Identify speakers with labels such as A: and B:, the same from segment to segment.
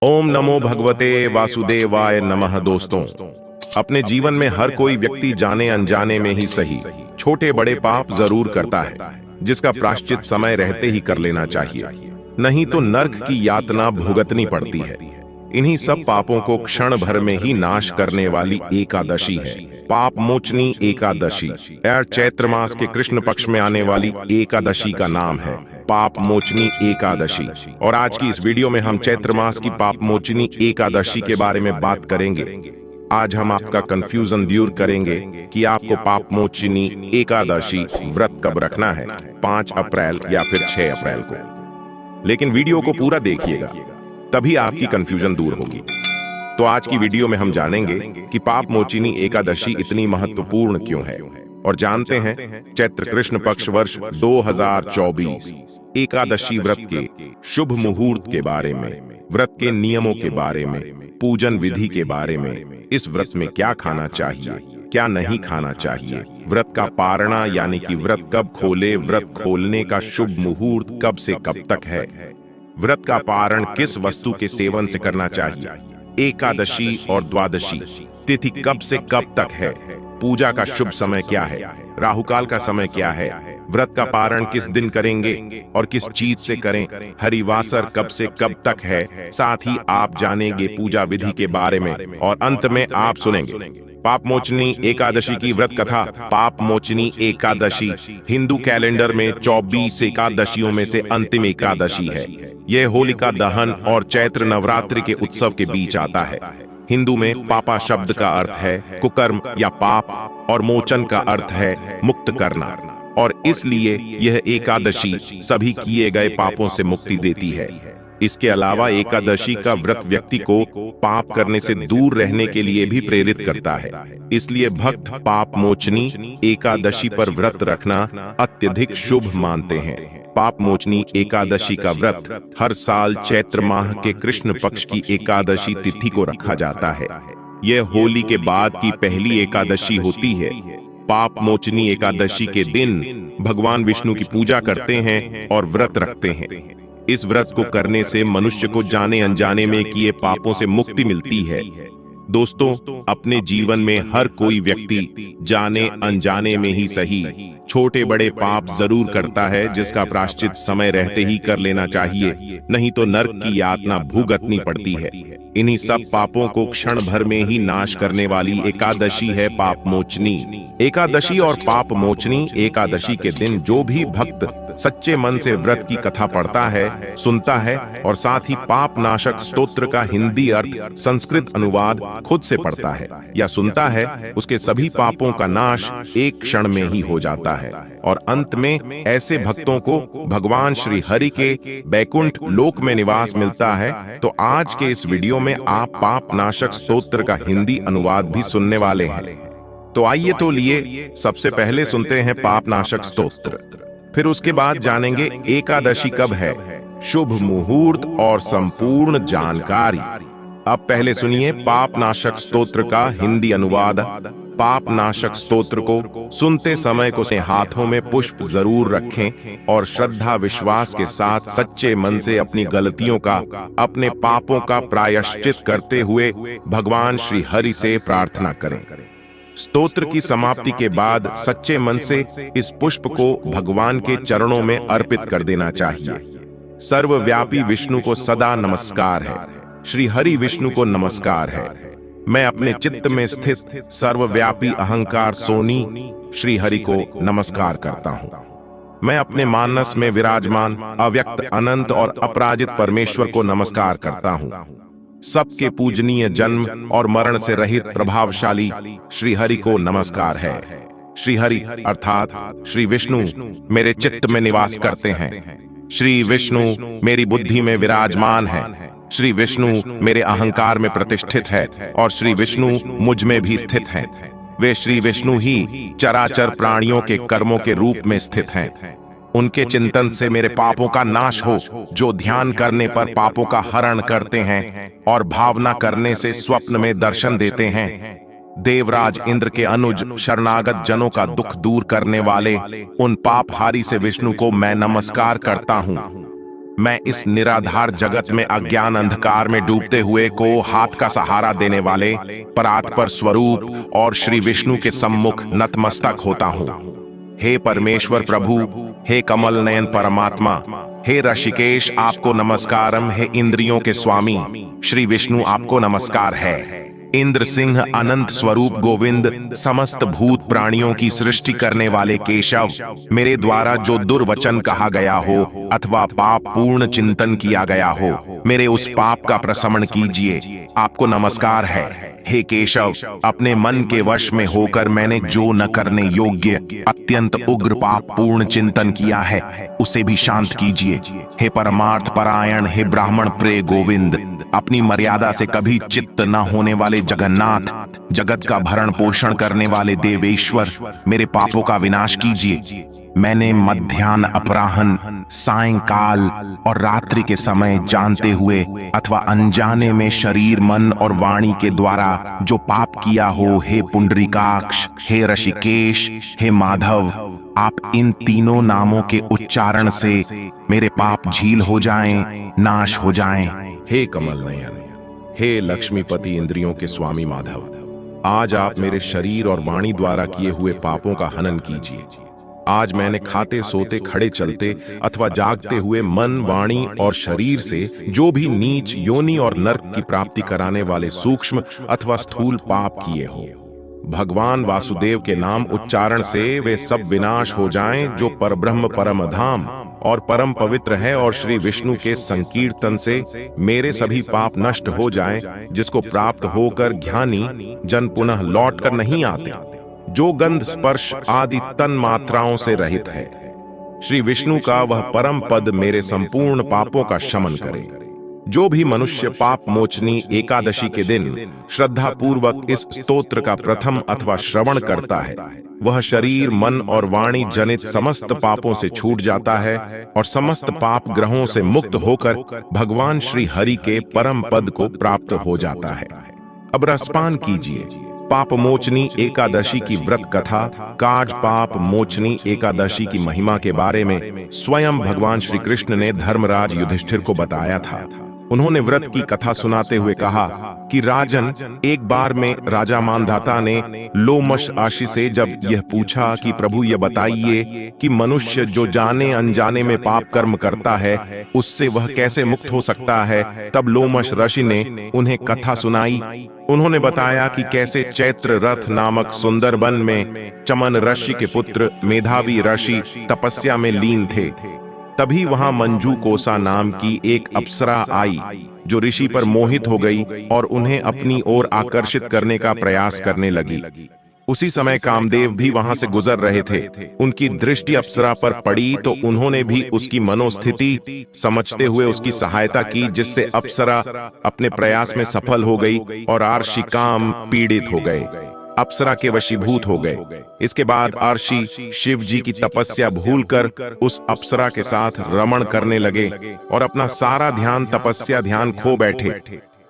A: ओम नमो भगवते वासुदेवाय नमः। दोस्तों, अपने जीवन में हर कोई व्यक्ति जाने अनजाने में ही सही छोटे बड़े पाप जरूर करता है, जिसका प्रायश्चित समय रहते ही कर लेना चाहिए, नहीं तो नर्क की यातना भुगतनी पड़ती है। इन्हीं सब पापों को क्षण भर में ही नाश करने वाली एकादशी है पाप मोचनी एकादशी। चैत्र मास के कृष्ण पक्ष में आने वाली एकादशी का नाम है पाप मोचनी एकादशी। और आज की इस वीडियो में हम चैत्र मास की पाप मोचनी एकादशी के बारे में बात करेंगे। आज हम आपका कंफ्यूजन दूर करेंगे कि आपको पाप मोचनी एकादशी व्रत कब रखना है, 5 अप्रैल या फिर 6 अप्रैल को। लेकिन वीडियो को पूरा देखिएगा, तभी आपकी कंफ्यूजन दूर होगी। तो आज की वीडियो में हम जानेंगे कि पाप मोचनी एकादशी इतनी महत्वपूर्ण क्यों है, और जानते हैं चैत्र कृष्ण पक्ष वर्ष 2024 एकादशी व्रत के शुभ मुहूर्त के बारे में, व्रत के नियमों के बारे में, पूजन विधि के बारे में, इस व्रत में क्या खाना चाहिए, क्या नहीं खाना चाहिए, व्रत का पारणा यानी कि व्रत कब खोले, व्रत खोलने का शुभ मुहूर्त कब से कब तक है, व्रत का पारण किस वस्तु के सेवन से करना चाहिए, एकादशी और द्वादशी तिथि कब से कब तक है, पूजा का शुभ समय क्या है, राहुकाल का समय क्या है, व्रत का पारण किस दिन करेंगे और किस चीज से करें, हरिवासर कब से कब तक है, साथ ही आप जानेंगे पूजा विधि के बारे में, और अंत में आप सुनेंगे पाप मोचनी एकादशी की व्रत कथा। पाप मोचनी एकादशी हिंदू कैलेंडर में 24 एकादशियों में से अंतिम एकादशी है। यह होलिका दहन और चैत्र नवरात्रि के उत्सव के बीच आता है। हिंदू में पापा शब्द का अर्थ है कुकर्म या पाप, और मोचन का अर्थ है मुक्त करना, और इसलिए यह एकादशी सभी किए गए पापों से मुक्ति देती है। इसके अलावा एकादशी का व्रत व्यक्ति को पाप करने से दूर रहने के लिए भी प्रेरित करता है। इसलिए भक्त पाप मोचनी एकादशी पर व्रत रखना अत्यधिक शुभ मानते हैं। पाप मोचनी एकादशी का व्रत हर साल चैत्र माह के कृष्ण पक्ष की एकादशी तिथि को रखा जाता है। यह होली के बाद की पहली एकादशी होती है। पाप मोचनी एकादशी के दिन भगवान विष्णु की पूजा करते हैं और व्रत रखते हैं। इस व्रत को करने से मनुष्य को जाने अनजाने में किए पापों से मुक्ति मिलती है। दोस्तों, अपने जीवन में हर कोई व्यक्ति जाने अनजाने में ही सही छोटे बड़े पाप जरूर करता है, जिसका प्रायश्चित समय रहते ही कर लेना चाहिए, नहीं तो नर्क की यातना भुगतनी पड़ती है। इन्हीं सब पापों को क्षण भर में ही नाश करने वाली एकादशी है पाप मोचनी एकादशी। और पाप मोचनी एकादशी के दिन जो भी भक्त सच्चे मन से व्रत की कथा पढ़ता है, सुनता है, और साथ ही पाप नाशक स्तोत्र का हिंदी अर्थ संस्कृत अनुवाद खुद से पढ़ता है या सुनता है, उसके सभी पापों का नाश एक क्षण में ही हो जाता है। और अंत में ऐसे भक्तों को भगवान श्री हरि के बैकुंठ लोक में निवास मिलता है। तो आज के इस वीडियो में आप पाप नाशक स्तोत्र का हिंदी अनुवाद भी सुनने वाले हैं। तो आइए तो लिए सबसे पहले सुनते हैं पाप नाशक स्तोत्र, फिर उसके बाद जानेंगे एकादशी कब है, शुभ मुहूर्त और संपूर्ण जानकारी। अब पहले सुनिए पाप नाशक स्तोत्र का हिंदी अनुवाद। पाप नाशक स्तोत्र को सुनते समय को हाथों में पुष्प जरूर रखें और श्रद्धा विश्वास के साथ सच्चे मन से अपनी गलतियों का, अपने पापों का प्रायश्चित करते हुए भगवान श्री हरि से प्रार्थना करें। स्तोत्र की समाप्ति के बाद सच्चे मन से इस पुष्प को भगवान के चरणों में अर्पित कर देना चाहिए। सर्वव्यापी विष्णु को सदा नमस्कार है, श्री हरि विष्णु को नमस्कार है। मैं अपने चित्त में स्थित सर्वव्यापी अहंकार सोनी श्री हरि को नमस्कार करता हूँ। मैं अपने मानस में विराजमान अव्यक्त अनंत और अपराजित परमेश्वर को नमस्कार करता हूँ। सबके पूजनीय जन्म और मरण से रहित प्रभावशाली श्री हरि को नमस्कार है। श्री हरि अर्थात श्री विष्णु मेरे चित्त में निवास करते हैं। श्री विष्णु मेरी बुद्धि में विराजमान है। श्री विष्णु मेरे अहंकार में प्रतिष्ठित है, और श्री विष्णु मुझ में भी स्थित हैं। वे श्री विष्णु ही चराचर प्राणियों के कर्मों के रूप में स्थित हैं। उनके चिंतन से मेरे पापों का नाश हो, जो ध्यान करने पर पापों का हरण करते हैं और भावना करने से स्वप्न में दर्शन देते हैं। देवराज इंद्र के अनुज शरणागत जनों का दुख दूर करने वाले उन पापहारी से विष्णु को मैं नमस्कार करता हूँ। मैं इस निराधार जगत में अज्ञान अंधकार में डूबते हुए को हाथ का सहारा देने वाले परात्पर स्वरूप और श्री विष्णु के सम्मुख नतमस्तक होता हूँ। हे परमेश्वर प्रभु, हे कमल नयन परमात्मा, हे ऋषिकेश आपको नमस्कारम। हे इंद्रियों के स्वामी श्री विष्णु आपको नमस्कार है। इंद्र सिंह अनंत स्वरूप गोविंद, समस्त भूत प्राणियों की सृष्टि करने वाले केशव, मेरे द्वारा जो दुर्वचन कहा गया हो अथवा पाप पूर्ण चिंतन किया गया हो, मेरे उस पाप का प्रशमन कीजिए, आपको नमस्कार है। हे केशव, अपने मन के वश में होकर मैंने जो न करने योग्य अत्यंत उग्र पाप पूर्ण चिंतन किया है, उसे भी शांत कीजिए। हे परमार्थ परायण, हे ब्राह्मण प्रिय गोविंद, अपनी मर्यादा से कभी चित्त न होने वाले जगन्नाथ, जगत का भरण पोषण करने वाले देवेश्वर, मेरे पापों का विनाश कीजिए। मैंने मध्याह्न, अपराह्न, सायंकाल और रात्रि के समय जानते हुए अथवा अनजाने में शरीर, मन और वाणी के द्वारा जो पाप किया हो, हे पुंडरीकाक्ष, हे ऋषिकेश, हे माधव, आप इन तीनों नामों के उच्चारण से मेरे पाप झील हो जाएं, नाश हो जाएं। हे कमल नयन, हे लक्ष्मीपति इंद्रियों के स्वामी माधव, आज आप मेरे शरीर और वाणी द्वारा किए हुए पापों का हनन कीजिए। आज मैंने खाते सोते खड़े चलते अथवा जागते हुए मन, वाणी और शरीर से जो भी नीच, योनि और नरक की प्राप्ति कराने वाले सूक्ष्म अथवा स्थूल पाप किए हो, भगवान वासुदेव के नाम उच्चारण से वे सब विनाश हो जाएं, जो परब्रह्म परम धाम और परम पवित्र है, और श्री विष्णु के संकीर्तन से मेरे सभी पाप नष्ट हो जाएं, जिसको प्राप्त होकर ज्ञानी जन पुनः लौट कर नहीं आते, जो गंध स्पर्श आदि तन मात्राओं से रहित है। श्री विष्णु का वह परम पद मेरे संपूर्ण पापों का शमन करे। जो भी मनुष्य पाप मोचनी एकादशी के दिन श्रद्धा पूर्वक इस स्तोत्र का प्रथम अथवा श्रवण करता है, वह शरीर, मन और वाणी जनित समस्त पापों से छूट जाता है और समस्त पाप ग्रहों से मुक्त होकर भगवान श्री हरि के परम पद को प्राप्त हो जाता है। अब रसपान कीजिए। पाप मोचनी एकादशी की व्रत कथा, काज पाप मोचनी एकादशी की महिमा के बारे में स्वयं भगवान श्री कृष्ण ने धर्मराज युधिष्ठिर को बताया था। उन्होंने व्रत की कथा सुनाते हुए कहा कि राजन, एक बार में राजा मानधाता ने लोमश आशी से जब यह पूछा कि प्रभु यह बताइए कि मनुष्य जो जाने अनजाने में पाप कर्म करता है, उससे वह कैसे मुक्त हो सकता है, तब लोमश ऋषि ने उन्हें कथा सुनाई। उन्होंने बताया कि कैसे चैत्र रथ नामक सुंदर वन में चमन ऋषि के पुत्र मेधावी ऋषि तपस्या में लीन थे। तभी वहां मंजू कोसा नाम की एक अप्सरा आई, जो ऋषि पर मोहित हो गई और उन्हें अपनी ओर आकर्षित करने का प्रयास करने लगी। उसी समय कामदेव भी वहां से गुजर रहे थे। उनकी दृष्टि अप्सरा पर पड़ी तो उन्होंने भी उसकी मनोस्थिति समझते हुए उसकी सहायता की, जिससे अप्सरा अपने प्रयास में सफल हो गई और आर्षि काम पीड़ित हो गए, अप्सरा के वशीभूत हो गए। इसके बाद आर्षि शिव जी की तपस्या भूलकर उस अप्सरा के साथ रमण करने लगे और अपना सारा ध्यान तपस्या ध्यान खो बैठे।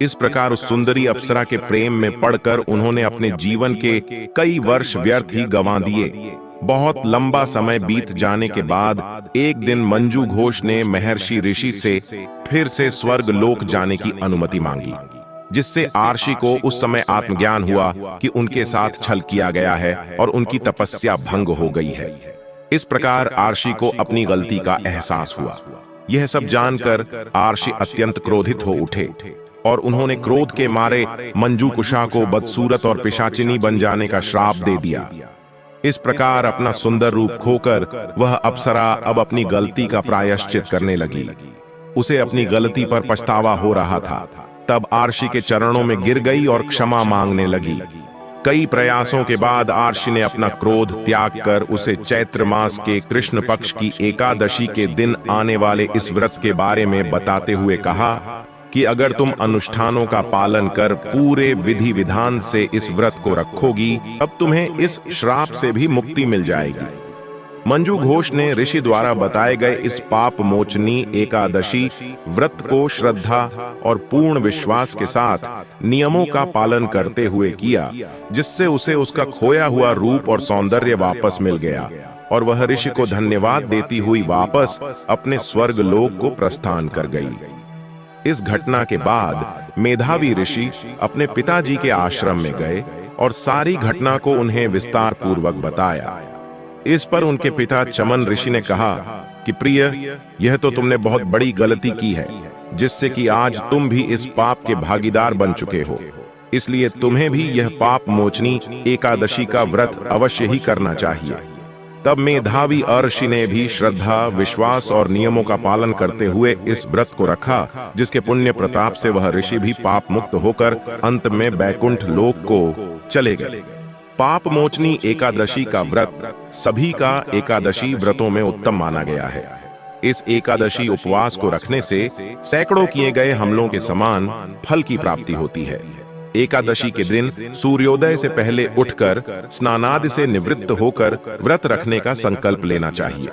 A: इस प्रकार उस सुंदरी अप्सरा के प्रेम में पड़कर उन्होंने अपने जीवन के कई वर्ष व्यर्थ ही गंवा दिए। बहुत लंबा समय बीत जाने के बाद एक दिन मंजू घोष ने महर्षि ऋषि से फिर से स्वर्ग लोक जाने की अनुमति मांगी, जिससे आर्षि को उस समय आत्मज्ञान हुआ कि उनके साथ छल किया गया है और उनकी तपस्या भंग हो गई है। इस प्रकार आर्षि को अपनी गलती का एहसास हुआ। यह सब जानकर आर्षि अत्यंत क्रोधित हो उठे और उन्होंने क्रोध के मारे मंजू कुशा को बदसूरत और पिशाचिनी बन जाने का श्राप दे दिया। इस प्रकार अपना सुंदर रूप खोकर वह अप्सरा अब अपनी गलती का प्रायश्चित करने लगी। उसे अपनी गलती पर पछतावा हो रहा था। तब आर्षि के चरणों में गिर गई और क्षमा मांगने लगी। कई प्रयासों के बाद आर्षि ने अपना क्रोध त्याग कर उसे चैत्र मास के कृष्ण पक्ष की एकादशी के दिन आने वाले इस व्रत के बारे में बताते हुए कहा कि अगर तुम अनुष्ठानों का पालन कर पूरे विधि विधान से इस व्रत को रखोगी, तब तुम्हें इस श्राप से भी मुक्ति मिल जाएगी। मंजू घोष ने ऋषि द्वारा बताए गए इस पाप मोचनी एकादशी व्रत को श्रद्धा और पूर्ण विश्वास के साथ नियमों का पालन करते हुए किया, जिससे उसे उसका खोया हुआ रूप और सौंदर्य वापस मिल गया। और वह ऋषि को धन्यवाद देती हुई वापस अपने स्वर्ग लोक को प्रस्थान कर गई। इस घटना के बाद मेधावी ऋषि अपने पिताजी के आश्रम में गए और सारी घटना को उन्हें विस्तार पूर्वक बताया। इस पर उनके पिता चमन ऋषि ने कहा कि प्रिय, यह तो तुमने बहुत बड़ी गलती की है, जिससे कि आज तुम भी इस पाप के भागीदार बन चुके हो। इसलिए तुम्हें भी यह पाप मोचनी एकादशी का व्रत अवश्य ही करना चाहिए। तब मेधावी ऋषि ने भी श्रद्धा, विश्वास और नियमों का पालन करते हुए इस व्रत को रखा, जिसके पुण्य प्रताप से वह ऋषि भी पाप मुक्त होकर अंत में बैकुंठ लोक को चले गए। पाप मोचनी एकादशी का व्रत सभी का एकादशी व्रतों में उत्तम माना गया है। इस एकादशी उपवास को रखने से सैकड़ों किए गए हमलों के समान फल की प्राप्ति होती है। एकादशी के दिन सूर्योदय से पहले उठकर स्नानादि से निवृत्त होकर व्रत रखने का संकल्प लेना चाहिए।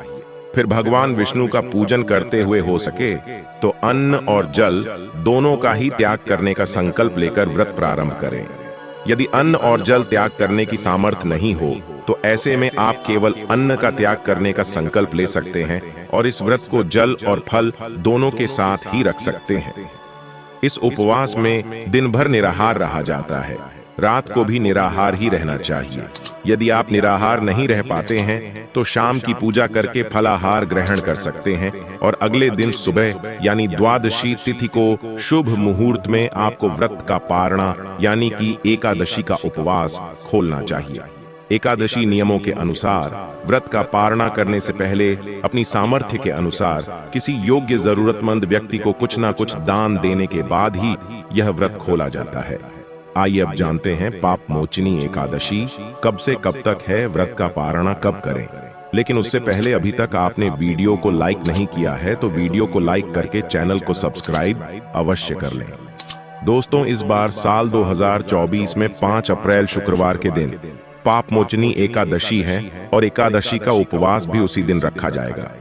A: फिर भगवान विष्णु का पूजन करते हुए हो सके तो अन्न और जल दोनों का ही त्याग करने का संकल्प लेकर व्रत प्रारंभ करें। यदि अन्न और जल त्याग करने की सामर्थ्य नहीं हो तो ऐसे में आप केवल अन्न का त्याग करने का संकल्प ले सकते हैं और इस व्रत को जल और फल दोनों के साथ ही रख सकते हैं। इस उपवास में दिन भर निराहार रहा जाता है, रात को भी निराहार ही रहना चाहिए। यदि आप निराहार नहीं रह पाते हैं तो शाम की पूजा करके फलाहार ग्रहण कर सकते हैं और अगले दिन सुबह यानी द्वादशी तिथि को शुभ मुहूर्त में आपको व्रत का पारणा यानी कि एकादशी का उपवास खोलना चाहिए। एकादशी नियमों के अनुसार व्रत का पारणा करने से पहले अपनी सामर्थ्य के अनुसार किसी योग्य जरूरतमंद व्यक्ति को कुछ ना कुछ दान देने के बाद ही यह व्रत खोला जाता है। आइए अब जानते हैं पाप मोचनी एकादशी कब से कब तक है, व्रत का पारणा कब करें। लेकिन उससे पहले अभी तक आपने वीडियो को लाइक नहीं किया है तो वीडियो को लाइक करके चैनल को सब्सक्राइब अवश्य कर लें। दोस्तों, इस बार साल 2024 में 5 अप्रैल शुक्रवार के दिन पाप मोचनी एकादशी है और एकादशी का उपवास भी उसी दिन रखा जाएगा।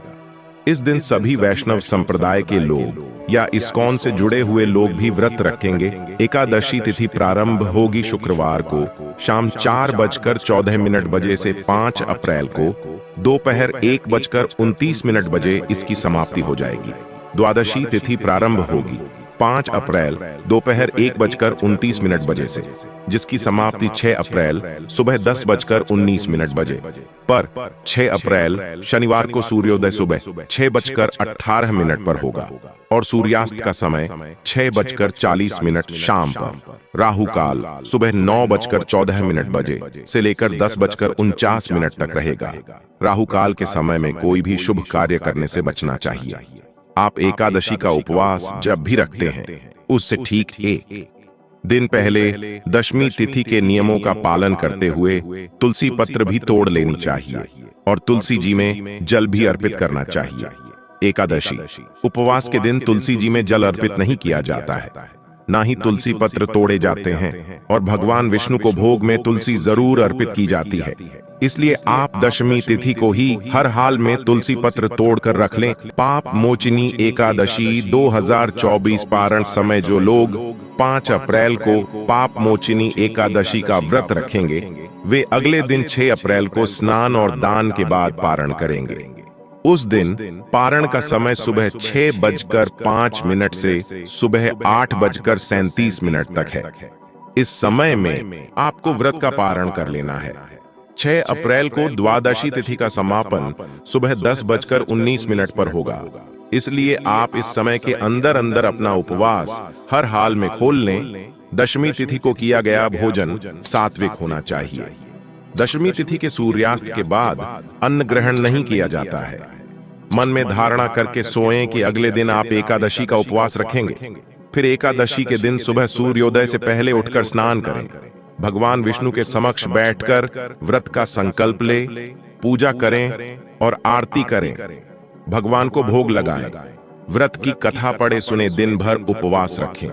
A: इस दिन सभी वैष्णव संप्रदाय के लोग या इस्कॉन से जुड़े हुए लोग भी व्रत रखेंगे। एकादशी तिथि प्रारंभ होगी शुक्रवार को शाम 4:14 बजे से 5 अप्रैल को दोपहर 1:29 बजे इसकी समाप्ति हो जाएगी। द्वादशी तिथि प्रारंभ होगी 5 अप्रैल दोपहर 1:29 बजे से, जिसकी समाप्ति 6 अप्रैल सुबह 10:19 बजे पर 6 अप्रैल शनिवार को सूर्योदय सुबह 6:18 पर होगा और सूर्यास्त का समय 6:40 शाम पर। राहु काल सुबह 9:14 बजे से लेकर 10:49 तक रहेगा। राहु काल के समय में कोई भी शुभ कार्य करने से बचना चाहिए। आप एकादशी का उपवास जब भी रखते हैं उससे ठीक 1 दिन पहले दशमी तिथि के नियमों का पालन करते हुए तुलसी पत्र भी तोड़ लेनी चाहिए और तुलसी जी में जल भी अर्पित करना चाहिए। एकादशी उपवास के दिन तुलसी जी में जल अर्पित नहीं किया जाता है, ना ही तुलसी पत्र तोड़े जाते हैं और भगवान विष्णु को भोग में तुलसी जरूर अर्पित की जाती है। इसलिए आप दशमी तिथि को ही हर हाल में तुलसी पत्र तोड़कर रख लें। पाप मोचनी एकादशी 2024 पारण समय जो लोग 5 अप्रैल को पाप मोचनी एकादशी का व्रत रखेंगे वे अगले दिन 6 अप्रैल को स्नान और दान के बाद पारण करेंगे। उस दिन पारण का समय सुबह 6:05 से सुबह 8:37 तक है। इस समय में आपको व्रत का पारण कर लेना है। 6 अप्रैल को द्वादशी तिथि का समापन सुबह 10:19 पर होगा। इसलिए आप इस समय के अंदर अंदर अपना उपवास हर हाल में खोल लें। दशमी तिथि को किया गया भोजन सात्विक होना चाहिए। दशमी तिथि के सूर्यास्त के बाद अन्न ग्रहण नहीं किया जाता है। मन में धारणा करके सोएं कि अगले दिन आप एकादशी का उपवास रखेंगे। फिर एकादशी के दिन सुबह सूर्योदय से पहले उठकर स्नान करें। भगवान विष्णु के समक्ष बैठकर व्रत का संकल्प ले, पूजा करें और आरती करें। भगवान को भोग लगाएं। व्रत की कथा पढ़े सुने दिन भर उपवास रखें।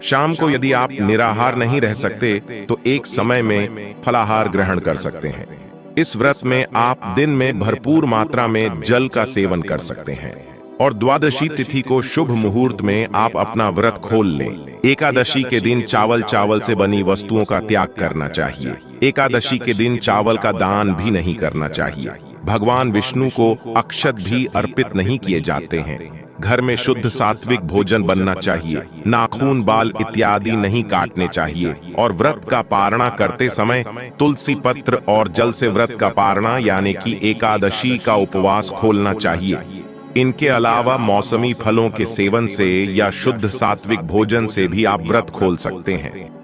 A: शाम को यदि आप निराहार नहीं रह सकते तो एक समय में फलाहार ग्रहण कर सकते हैं। इस व्रत में आप दिन में भरपूर मात्रा में जल का सेवन कर सकते हैं और द्वादशी तिथि को शुभ मुहूर्त में आप अपना व्रत खोल लें। एकादशी के दिन चावल से बनी वस्तुओं का त्याग करना चाहिए। एकादशी के दिन चावल का दान भी नहीं करना चाहिए। भगवान विष्णु को अक्षत भी अर्पित नहीं किए जाते हैं। घर में शुद्ध सात्विक भोजन बनना चाहिए, नाखून, बाल इत्यादि नहीं काटने चाहिए और व्रत का पारणा करते समय तुलसी पत्र और जल से व्रत का पारणा यानी कि एकादशी का उपवास खोलना चाहिए। इनके अलावा मौसमी फलों के सेवन से या शुद्ध सात्विक भोजन से भी आप व्रत खोल सकते हैं।